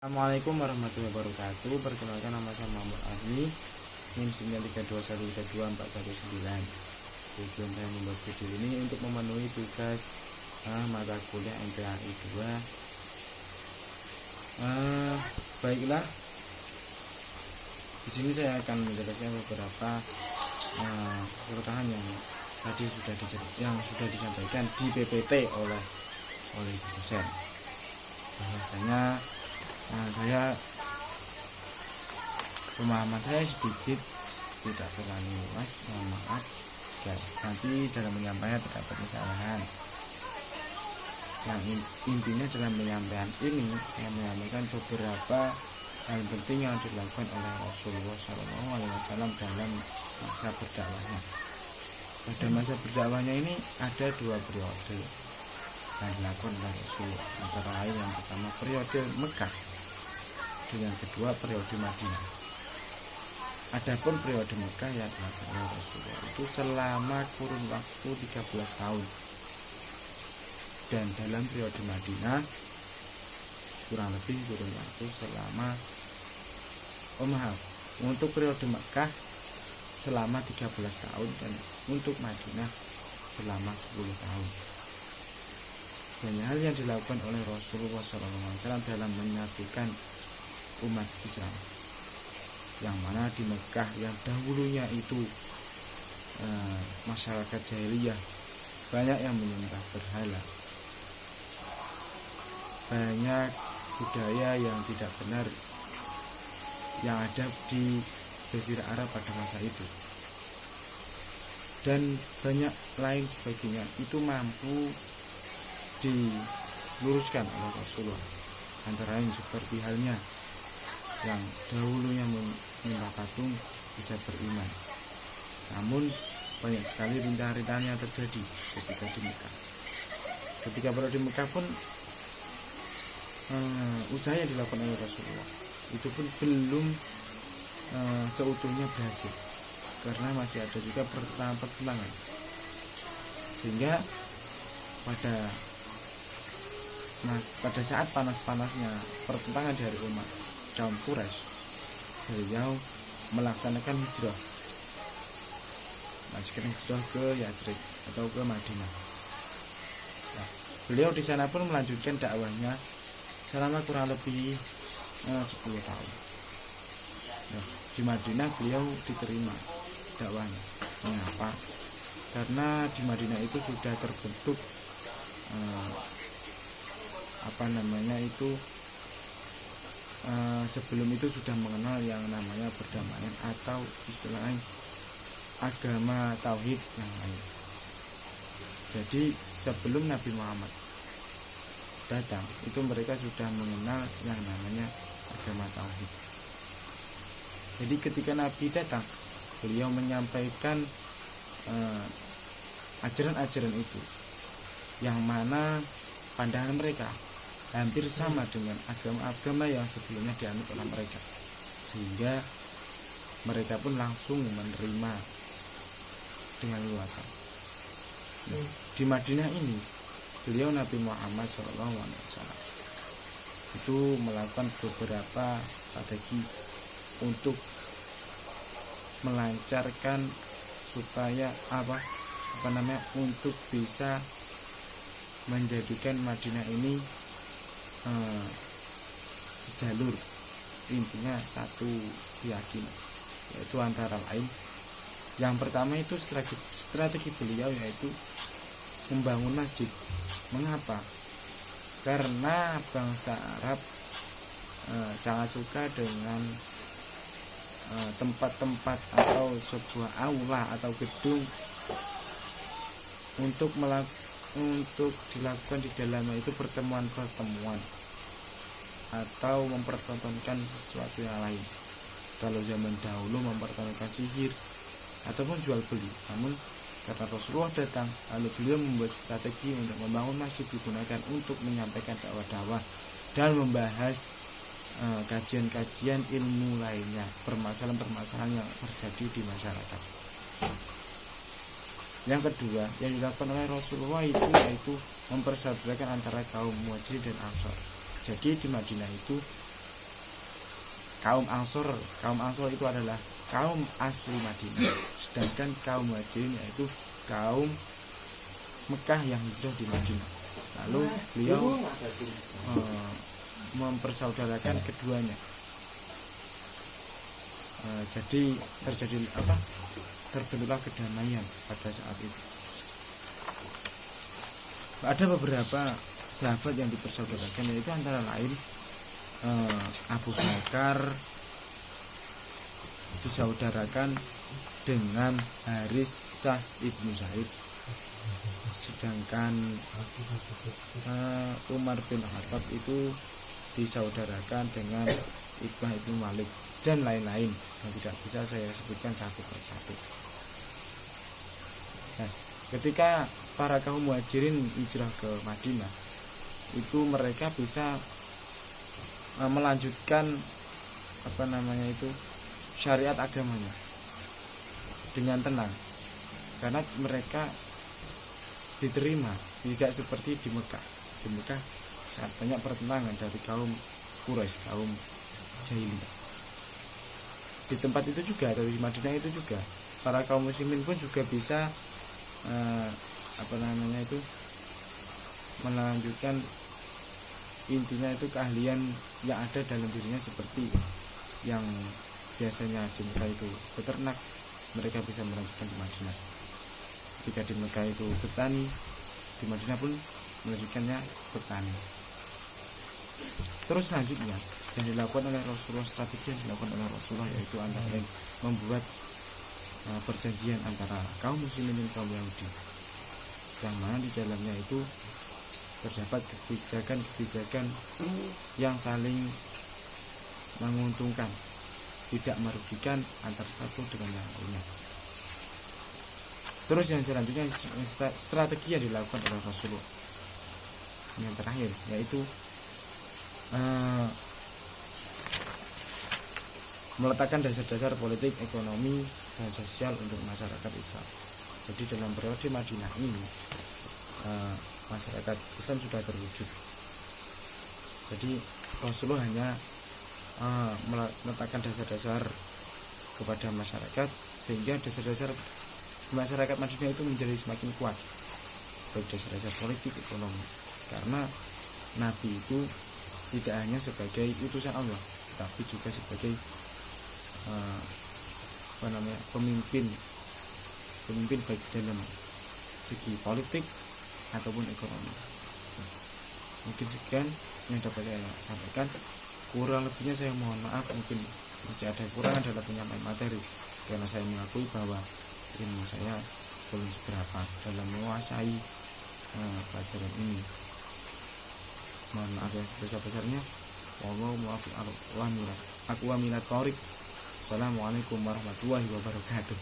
Assalamualaikum warahmatullahi wabarakatuh. Perkenalkan, nama saya Muhammad Ahli, NIM 932132419. Tujuan saya membuat video ini untuk memenuhi tugas mata kuliah MPAI 2. Baiklah, di sini saya akan menjelaskan beberapa keterangan yang tadi sudah disampaikan di PPT oleh dosen. Bahwasanya pemahaman saya sedikit tidak terlalu luas, mohon maaf ya, nanti dalam menyampaikan terdapat kesalahan. Yang intinya dalam penyampaian ini saya menyampaikan beberapa hal penting yang dilakukan oleh Rasulullah SAW dalam masa berdakwahnya. Pada masa berdakwahnya ini ada dua periode yang dilakukan oleh Rasulullah, antara lain yang pertama periode Mekah, yang kedua periode Madinah. Adapun periode Mekah yang dilakukan oleh Rasulullah itu selama kurun waktu 13 tahun, dan dalam periode Madinah kurang lebih kurun waktu selama untuk periode Mekah selama 13 tahun dan untuk Madinah selama 10 tahun. Banyak hal yang dilakukan oleh Rasulullah SAW dalam menyatukan umat Islam, yang mana di Mekah yang dahulunya itu masyarakat jahiliyah banyak yang menyembah berhala, banyak budaya yang tidak benar yang ada di Jazirah Arab pada masa itu, dan banyak lain sebagainya itu mampu diluruskan oleh Rasulullah. Antara lain seperti halnya yang dahulunya menyembah patung bisa beriman, namun banyak sekali rintangan-rintangan yang terjadi ketika di Mekah. Ketika berada di Mekah pun usaha yang dilakukan oleh Rasulullah itu pun belum seutuhnya berhasil, karena masih ada juga pertentangan, sehingga pada saat panas-panasnya pertentangan dari umat kaum Quraisy, beliau melaksanakan hijrah ke Yatsrib atau ke Madinah. Beliau di sana pun melanjutkan dakwahnya selama kurang lebih 10 tahun. Di Madinah beliau diterima dakwahnya. Mengapa? Karena di Madinah itu sudah terbentuk sebelum itu sudah mengenal yang namanya perdamaian atau istilahnya agama tauhid yang lain. Jadi sebelum Nabi Muhammad datang itu mereka sudah mengenal yang namanya agama tauhid. Jadi ketika Nabi datang, beliau menyampaikan ajaran-ajaran itu, yang mana pandangan mereka hampir sama dengan agama-agama yang sebelumnya dianut oleh mereka, sehingga mereka pun langsung menerima dengan luasan. Di Madinah ini beliau Nabi Muhammad SAW itu melakukan beberapa strategi untuk melancarkan supaya untuk bisa menjadikan Madinah ini sejalur, intinya satu keyakinan, yaitu antara lain yang pertama itu strategi beliau yaitu membangun masjid. Mengapa? Karena bangsa Arab sangat suka dengan tempat-tempat atau sebuah aula atau gedung untuk dilakukan di dalamnya itu pertemuan atau mempertontonkan sesuatu yang lain. Kalau zaman dahulu mempertontonkan sihir ataupun jual beli, namun karena Rasulullah datang, lalu beliau membuat strategi untuk membangun masjid digunakan untuk menyampaikan dakwah dan membahas kajian-kajian ilmu lainnya, permasalahan-permasalahan yang terjadi di masyarakat. Yang kedua yang dilakukan oleh Rasulullah itu yaitu mempersaudarakan antara kaum Muhajirin dan Ansor. Jadi di Madinah itu kaum Ansor itu adalah kaum asli Madinah, sedangkan kaum Muhajirin yaitu kaum Mekah yang hijrah di Madinah. Lalu beliau mempersaudarakan keduanya. Jadi terbentuklah kedamaian pada saat itu. Ada beberapa sahabat yang dipersaudarakan, yaitu antara lain Abu Bakar disaudarakan dengan Haritsah ibnu Zaid, sedangkan Umar bin Khattab itu disaudarakan dengan Iqbah ibnu Malik dan lain-lain yang tidak bisa saya sebutkan satu persatu. Nah, ketika para kaum Muhajirin hijrah ke Madinah, itu mereka bisa melanjutkan syariat agamanya dengan tenang, karena mereka diterima tidak seperti di Mekah. Di Mekah sangat banyak pertentangan dari kaum Quraisy, kaum Jahiliyah. Di tempat itu juga, dari Madinah itu juga, para kaum muslimin pun juga bisa melanjutkan intinya itu keahlian yang ada dalam dirinya, seperti yang biasanya di Mekah itu beternak, mereka bisa melanjutkan di Madinah. Ketika di Mekah itu bertani, di Madinah pun melanjutkannya bertani. Terus selanjutnya yang dilakukan oleh Rasulullah, strategi yang dilakukan oleh Rasulullah, yaitu antara lain membuat perjanjian antara kaum muslimin dan kaum Yahudi, yang mana di dalamnya itu terdapat kebijakan yang saling menguntungkan, tidak merugikan antara satu dengan yang lainnya. Terus yang selanjutnya strategi yang dilakukan oleh Rasulullah yang terakhir, yaitu meletakkan dasar-dasar politik, ekonomi, dan sosial untuk masyarakat Islam. Jadi dalam periode Madinah ini masyarakat Islam sudah terwujud. Jadi Rasulullah hanya meletakkan dasar-dasar kepada masyarakat, sehingga dasar-dasar masyarakat Madinah itu menjadi semakin kuat, baik dasar-dasar politik, ekonomi. Karena Nabi itu tidak hanya sebagai utusan Allah, tapi juga sebagai pemimpin baik dalam segi politik ataupun ekonomi. Mungkin sekian yang dapat saya sampaikan. Kurang lebihnya saya mohon maaf, mungkin masih ada kekurangan dalam penyampaian materi, karena saya mengakui bahwa ilmu saya belum seberapa dalam menguasai pelajaran ini. Mohon maaf yang sebesar-besarnya. Wallahu muwaffiq ila aqwamit thoriq. Assalamualaikum warahmatullahi wabarakatuh.